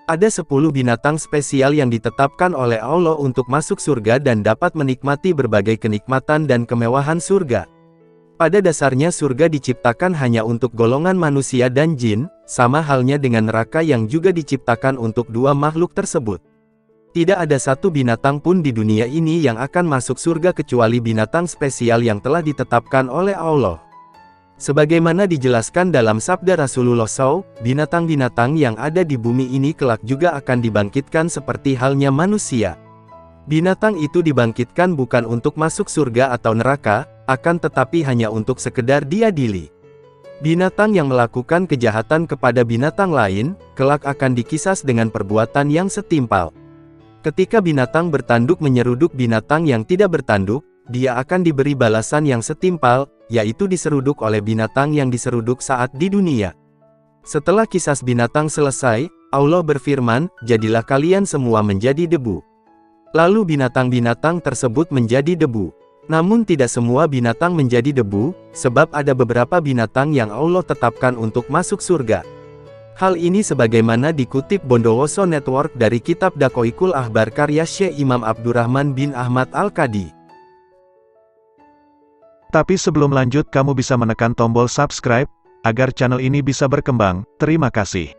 Ada 10 binatang spesial yang ditetapkan oleh Allah untuk masuk surga dan dapat menikmati berbagai kenikmatan dan kemewahan surga. Pada dasarnya surga diciptakan hanya untuk golongan manusia dan jin, sama halnya dengan neraka yang juga diciptakan untuk dua makhluk tersebut. Tidak ada satu binatang pun di dunia ini yang akan masuk surga kecuali binatang spesial yang telah ditetapkan oleh Allah. Sebagaimana dijelaskan dalam sabda Rasulullah SAW, binatang-binatang yang ada di bumi ini kelak juga akan dibangkitkan seperti halnya manusia. Binatang itu dibangkitkan bukan untuk masuk surga atau neraka, akan tetapi hanya untuk sekedar diadili. Binatang yang melakukan kejahatan kepada binatang lain, kelak akan dikisas dengan perbuatan yang setimpal. Ketika binatang bertanduk menyeruduk binatang yang tidak bertanduk, dia akan diberi balasan yang setimpal, yaitu diseruduk oleh binatang yang diseruduk saat di dunia. Setelah kisas binatang selesai, Allah berfirman, "Jadilah kalian semua menjadi debu." Lalu binatang-binatang tersebut menjadi debu. Namun tidak semua binatang menjadi debu, sebab ada beberapa binatang yang Allah tetapkan untuk masuk surga. Hal ini sebagaimana dikutip Bondowoso Network dari kitab Dakoikul Ahbar karya Syekh Imam Abdurrahman bin Ahmad Al-Qadi. Tapi sebelum lanjut kamu bisa menekan tombol subscribe, agar channel ini bisa berkembang. Terima kasih.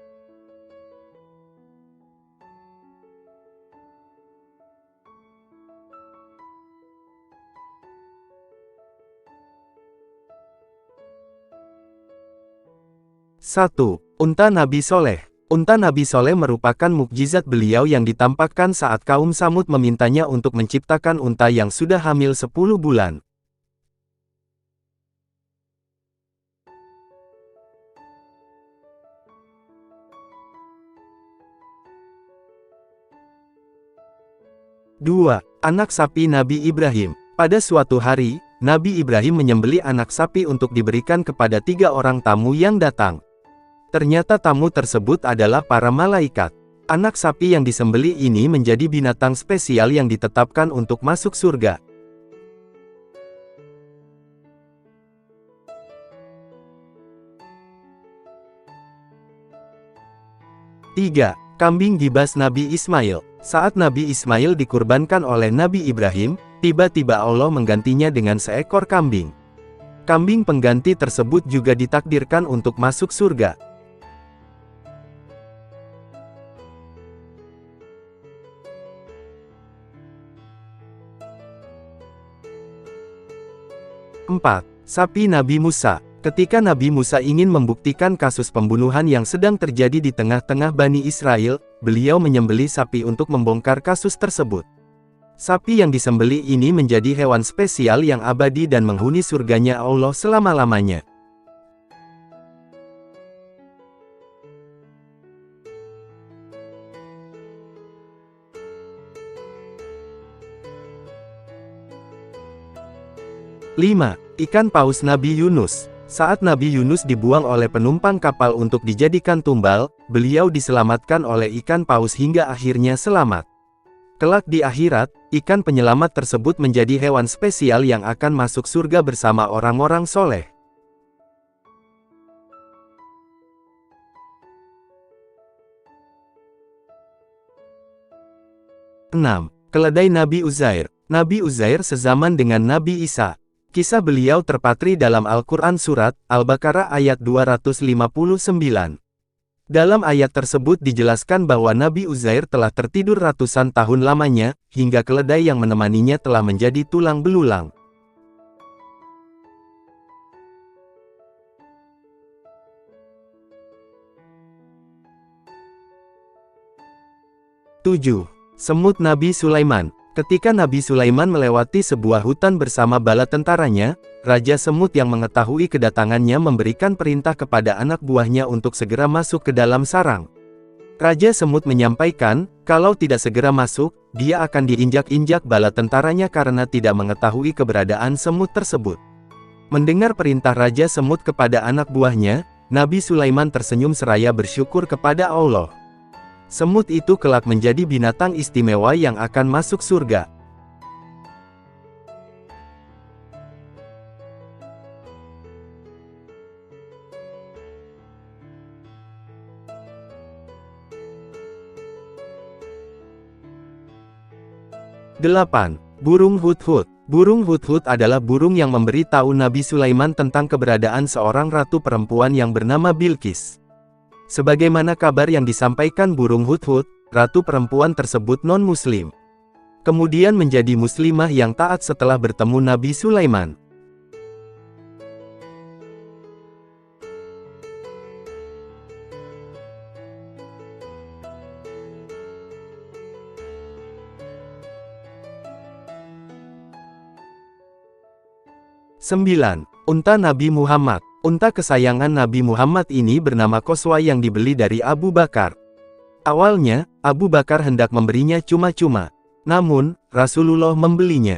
Satu. Unta Nabi Soleh. Unta Nabi Soleh merupakan mukjizat beliau yang ditampakkan saat kaum Samud memintanya untuk menciptakan unta yang sudah hamil 10 bulan. 2. Anak sapi Nabi Ibrahim. Pada suatu hari, Nabi Ibrahim menyembelih anak sapi untuk diberikan kepada 3 orang tamu yang datang. Ternyata tamu tersebut adalah para malaikat. Anak sapi yang disembelih ini menjadi binatang spesial yang ditetapkan untuk masuk surga. 3. Kambing gibas Nabi Ismail. Saat Nabi Ismail dikurbankan oleh Nabi Ibrahim, tiba-tiba Allah menggantinya dengan seekor kambing. Kambing pengganti tersebut juga ditakdirkan untuk masuk surga. 4. Sapi Nabi Musa. Ketika Nabi Musa ingin membuktikan kasus pembunuhan yang sedang terjadi di tengah-tengah Bani Israel, beliau menyembelih sapi untuk membongkar kasus tersebut. Sapi yang disembelih ini menjadi hewan spesial yang abadi dan menghuni surganya Allah selama-lamanya. 5. Ikan paus Nabi Yunus. Saat Nabi Yunus dibuang oleh penumpang kapal untuk dijadikan tumbal, beliau diselamatkan oleh ikan paus hingga akhirnya selamat. Kelak di akhirat, ikan penyelamat tersebut menjadi hewan spesial yang akan masuk surga bersama orang-orang soleh. 6. Keledai Nabi Uzair. Nabi Uzair sezaman dengan Nabi Isa. Kisah beliau terpatri dalam Al-Quran Surat Al-Baqarah ayat 259. Dalam ayat tersebut dijelaskan bahwa Nabi Uzair telah tertidur ratusan tahun lamanya, hingga keledai yang menemaninya telah menjadi tulang belulang. 7. Semut Nabi Sulaiman. Ketika Nabi Sulaiman melewati sebuah hutan bersama bala tentaranya, Raja Semut yang mengetahui kedatangannya memberikan perintah kepada anak buahnya untuk segera masuk ke dalam sarang. Raja Semut menyampaikan, kalau tidak segera masuk, dia akan diinjak-injak bala tentaranya karena tidak mengetahui keberadaan semut tersebut. Mendengar perintah Raja Semut kepada anak buahnya, Nabi Sulaiman tersenyum seraya bersyukur kepada Allah. Semut itu kelak menjadi binatang istimewa yang akan masuk surga. 8. Burung hudhud. Burung hudhud adalah burung yang memberi tahu Nabi Sulaiman tentang keberadaan seorang ratu perempuan yang bernama Bilqis. Sebagaimana kabar yang disampaikan burung hudhud, ratu perempuan tersebut non-muslim. Kemudian menjadi muslimah yang taat setelah bertemu Nabi Sulaiman. Sembilan. Unta Nabi Muhammad. Unta kesayangan Nabi Muhammad ini bernama Qaswa yang dibeli dari Abu Bakar. Awalnya, Abu Bakar hendak memberinya cuma-cuma. Namun, Rasulullah membelinya.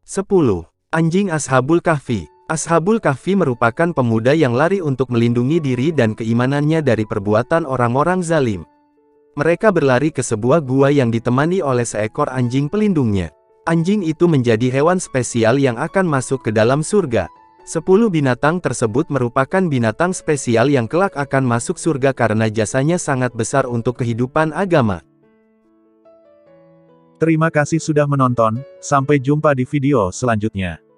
Sepuluh. Anjing Ashabul Kahfi. Ashabul Kahfi merupakan pemuda yang lari untuk melindungi diri dan keimanannya dari perbuatan orang-orang zalim. Mereka berlari ke sebuah gua yang ditemani oleh seekor anjing pelindungnya. Anjing itu menjadi hewan spesial yang akan masuk ke dalam surga. 10 binatang tersebut merupakan binatang spesial yang kelak akan masuk surga karena jasanya sangat besar untuk kehidupan agama. Terima kasih sudah menonton, sampai jumpa di video selanjutnya.